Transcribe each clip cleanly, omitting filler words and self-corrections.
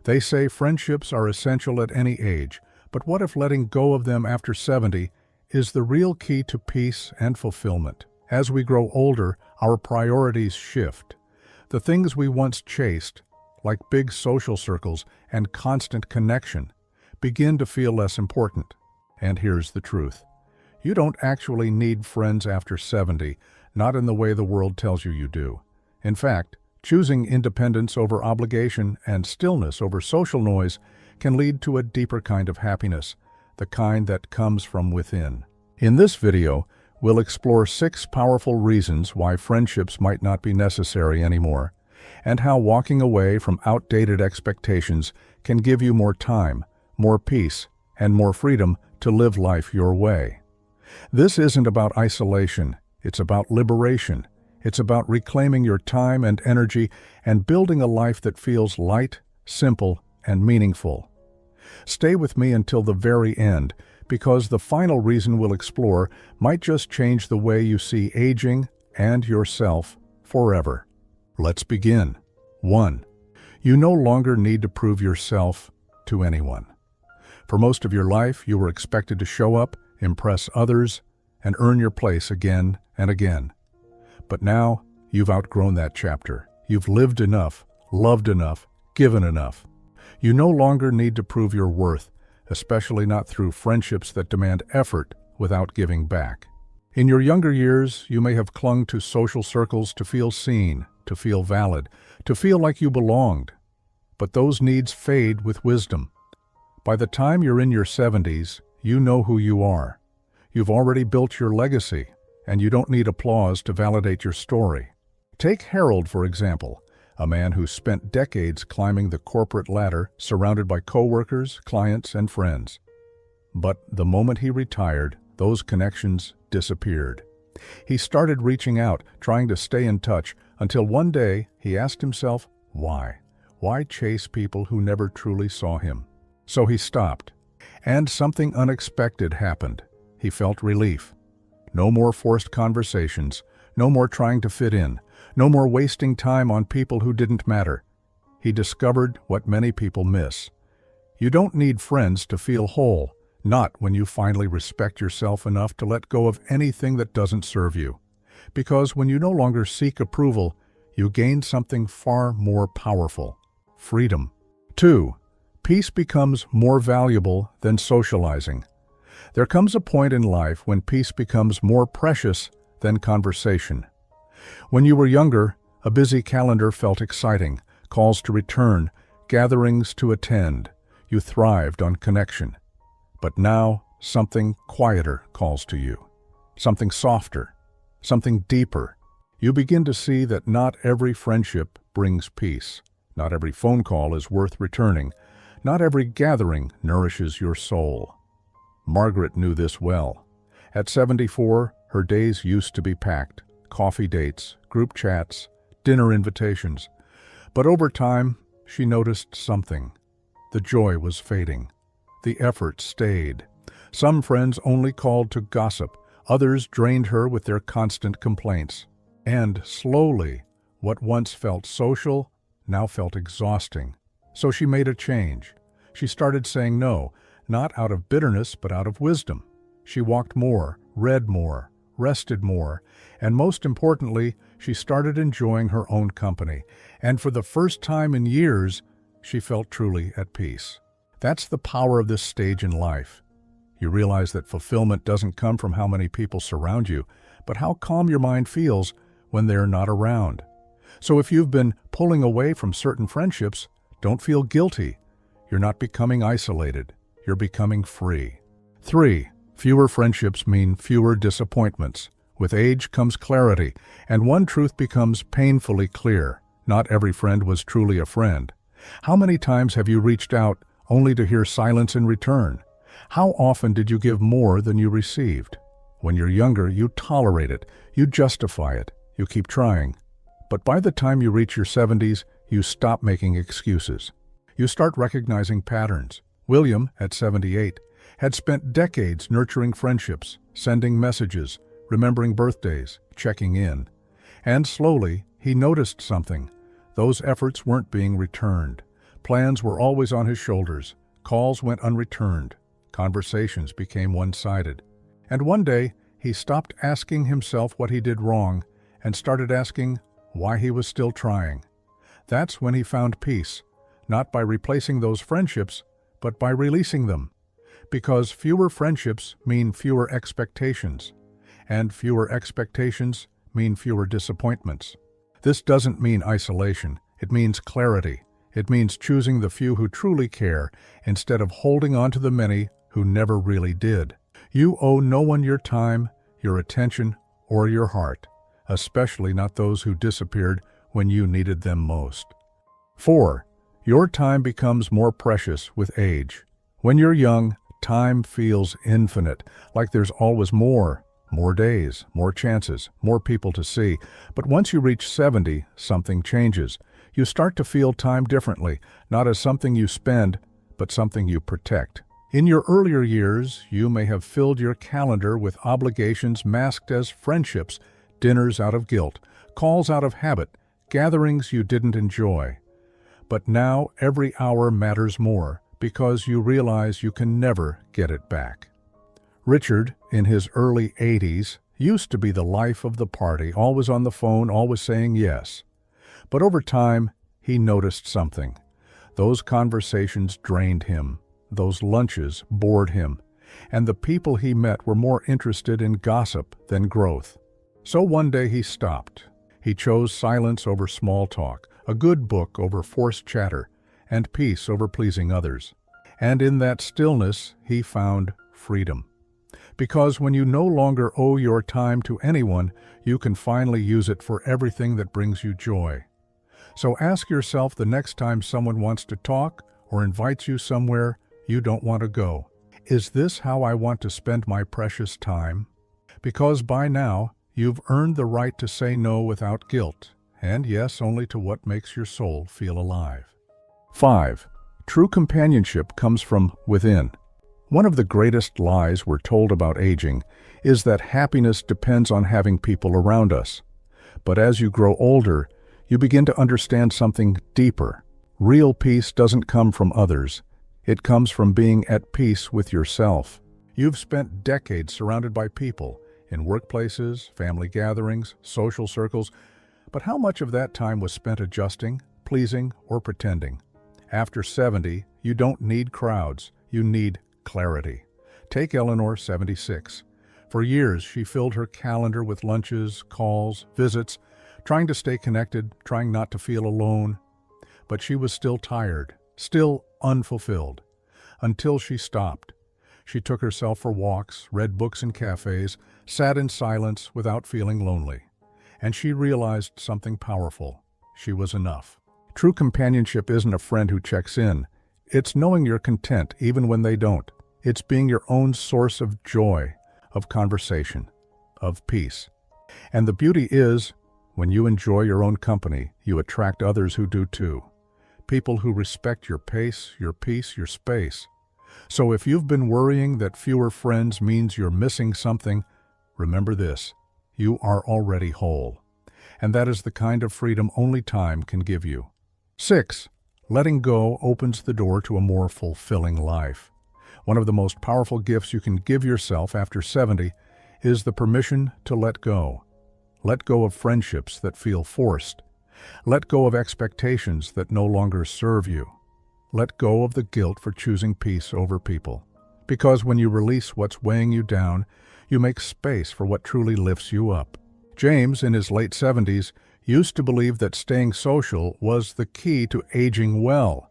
They say friendships are essential at any age, but what if letting go of them after 70 is the real key to peace and fulfillment? As we grow older, our priorities shift. The things we once chased, like big social circles and constant connection, begin to feel less important. And here's the truth. You don't actually need friends after 70, not in the way the world tells you you do. In fact, choosing independence over obligation and stillness over social noise can lead to a deeper kind of happiness, the kind that comes from within. In this video, we'll explore 6 powerful reasons why friendships might not be necessary anymore, and how walking away from outdated expectations can give you more time, more peace, and more freedom to live life your way. This isn't about isolation, it's about liberation. It's about reclaiming your time and energy and building a life that feels light, simple, and meaningful. Stay with me until the very end, because the final reason we'll explore might just change the way you see aging and yourself forever. Let's begin. 1. You no longer need to prove yourself to anyone. For most of your life, you were expected to show up, impress others, and earn your place again and again. But now, you've outgrown that chapter. You've lived enough, loved enough, given enough. You no longer need to prove your worth, especially not through friendships that demand effort without giving back. In your younger years, you may have clung to social circles to feel seen, to feel valid, to feel like you belonged. But those needs fade with wisdom. By the time you're in your 70s, you know who you are. You've already built your legacy, and you don't need applause to validate your story. Take Harold, for example, a man who spent decades climbing the corporate ladder, surrounded by coworkers, clients, and friends. But the moment he retired, those connections disappeared. He started reaching out, trying to stay in touch, until one day he asked himself, why? Why chase people who never truly saw him? So he stopped. And something unexpected happened. He felt relief. No more forced conversations, no more trying to fit in, no more wasting time on people who didn't matter. He discovered what many people miss. You don't need friends to feel whole, not when you finally respect yourself enough to let go of anything that doesn't serve you. Because when you no longer seek approval, you gain something far more powerful: freedom. 2. Peace becomes more valuable than socializing. There comes a point in life when peace becomes more precious than conversation. When you were younger, a busy calendar felt exciting, calls to return, gatherings to attend. You thrived on connection. But now, something quieter calls to you. Something softer, something deeper. You begin to see that not every friendship brings peace. Not every phone call is worth returning. Not every gathering nourishes your soul. Margaret knew this well. At 74, her days used to be packed. Coffee dates, group chats, dinner invitations. But over time, she noticed something. The joy was fading. The effort stayed. Some friends only called to gossip. Others drained her with their constant complaints. And slowly, what once felt social now felt exhausting. So she made a change. She started saying no, not out of bitterness, but out of wisdom. She walked more, read more, rested more, and most importantly, she started enjoying her own company. And for the first time in years, she felt truly at peace. That's the power of this stage in life. You realize that fulfillment doesn't come from how many people surround you, but how calm your mind feels when they're not around. So if you've been pulling away from certain friendships, don't feel guilty. You're not becoming isolated. You're becoming free. 3. Fewer friendships mean fewer disappointments. With age comes clarity, and one truth becomes painfully clear. Not every friend was truly a friend. How many times have you reached out only to hear silence in return? How often did you give more than you received? When you're younger, you tolerate it, you justify it, you keep trying. But by the time you reach your 70s, you stop making excuses. You start recognizing patterns. William, at 78, had spent decades nurturing friendships, sending messages, remembering birthdays, checking in. And slowly, he noticed something. Those efforts weren't being returned. Plans were always on his shoulders. Calls went unreturned. Conversations became one-sided. And one day, he stopped asking himself what he did wrong and started asking why he was still trying. That's when he found peace, not by replacing those friendships, but by releasing them. Because fewer friendships mean fewer expectations, and fewer expectations mean fewer disappointments. This doesn't mean isolation. It means clarity. It means choosing the few who truly care instead of holding on to the many who never really did. You owe no one your time, your attention, or your heart, especially not those who disappeared when you needed them most. 4. Your time becomes more precious with age. When you're young, time feels infinite, like there's always more days, more chances, more people to see. But once you reach 70, something changes. You start to feel time differently, not as something you spend, but something you protect. In your earlier years, you may have filled your calendar with obligations masked as friendships, dinners out of guilt, calls out of habit, gatherings you didn't enjoy. But now every hour matters more because you realize you can never get it back. Richard, in his early 80s, used to be the life of the party, always on the phone, always saying yes. But over time, he noticed something. Those conversations drained him. Those lunches bored him. And the people he met were more interested in gossip than growth. So one day he stopped. He chose silence over small talk, a good book over forced chatter, and peace over pleasing others. And in that stillness, he found freedom. Because when you no longer owe your time to anyone, you can finally use it for everything that brings you joy. So ask yourself the next time someone wants to talk or invites you somewhere you don't want to go, is this how I want to spend my precious time? Because by now, you've earned the right to say no without guilt, and yes, only to what makes your soul feel alive. 5. True companionship comes from within. One of the greatest lies we're told about aging is that happiness depends on having people around us. But as you grow older, you begin to understand something deeper. Real peace doesn't come from others. It comes from being at peace with yourself. You've spent decades surrounded by people, in workplaces, family gatherings, social circles, but how much of that time was spent adjusting, pleasing, or pretending? After 70, you don't need crowds, you need clarity. Take Eleanor, 76. For years, she filled her calendar with lunches, calls, visits, trying to stay connected, trying not to feel alone. But she was still tired, still unfulfilled, until she stopped. She took herself for walks, read books in cafes, sat in silence without feeling lonely. And she realized something powerful. She was enough. True companionship isn't a friend who checks in. It's knowing you're content even when they don't. It's being your own source of joy, of conversation, of peace. And the beauty is, when you enjoy your own company, you attract others who do too. People who respect your pace, your peace, your space. So if you've been worrying that fewer friends means you're missing something, remember this: you are already whole. And that is the kind of freedom only time can give you. 6. Letting go opens the door to a more fulfilling life. One of the most powerful gifts you can give yourself after 70 is the permission to let go. Let go of friendships that feel forced. Let go of expectations that no longer serve you. Let go of the guilt for choosing peace over people. Because when you release what's weighing you down, you make space for what truly lifts you up. James, in his late 70s, used to believe that staying social was the key to aging well.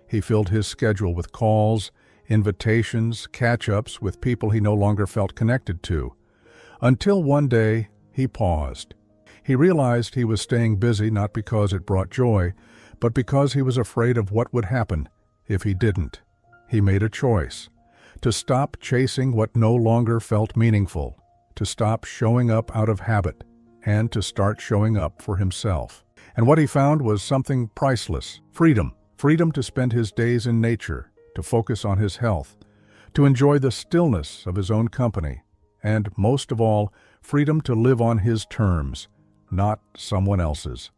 He filled his schedule with calls, invitations, catch-ups with people he no longer felt connected to. Until one day, he paused. He realized he was staying busy not because it brought joy, but because he was afraid of what would happen if he didn't. He made a choice: to stop chasing what no longer felt meaningful, to stop showing up out of habit, and to start showing up for himself. And what he found was something priceless: freedom. Freedom to spend his days in nature, to focus on his health, to enjoy the stillness of his own company, and, most of all, freedom to live on his terms, not someone else's.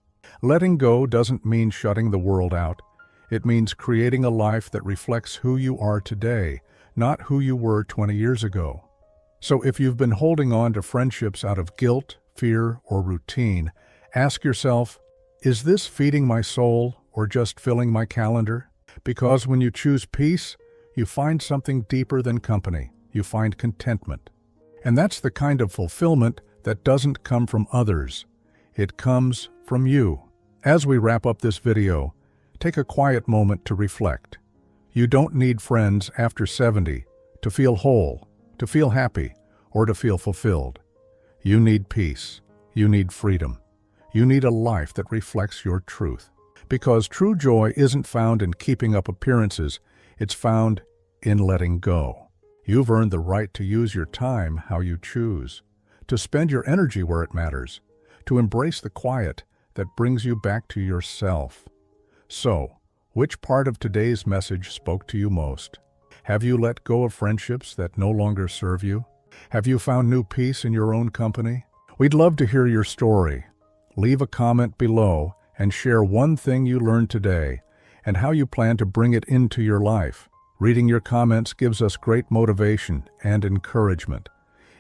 Letting go doesn't mean shutting the world out. It means creating a life that reflects who you are today, not who you were 20 years ago. So if you've been holding on to friendships out of guilt, fear, or routine, ask yourself, is this feeding my soul or just filling my calendar? Because when you choose peace, you find something deeper than company. You find contentment. And that's the kind of fulfillment that doesn't come from others. It comes from you. As we wrap up this video, take a quiet moment to reflect. You don't need friends after 70 to feel whole, to feel happy, or to feel fulfilled. You need peace. You need freedom. You need a life that reflects your truth. Because true joy isn't found in keeping up appearances, it's found in letting go. You've earned the right to use your time how you choose, to spend your energy where it matters, to embrace the quiet that brings you back to yourself. So, which part of today's message spoke to you most? Have you let go of friendships that no longer serve you? Have you found new peace in your own company? We'd love to hear your story. Leave a comment below and share one thing you learned today and how you plan to bring it into your life. Reading your comments gives us great motivation and encouragement.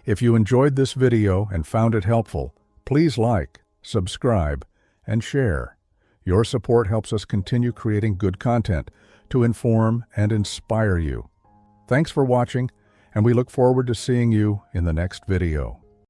If you enjoyed this video and found it helpful, please like, subscribe, and share. Your support helps us continue creating good content to inform and inspire you. Thanks for watching, and we look forward to seeing you in the next video.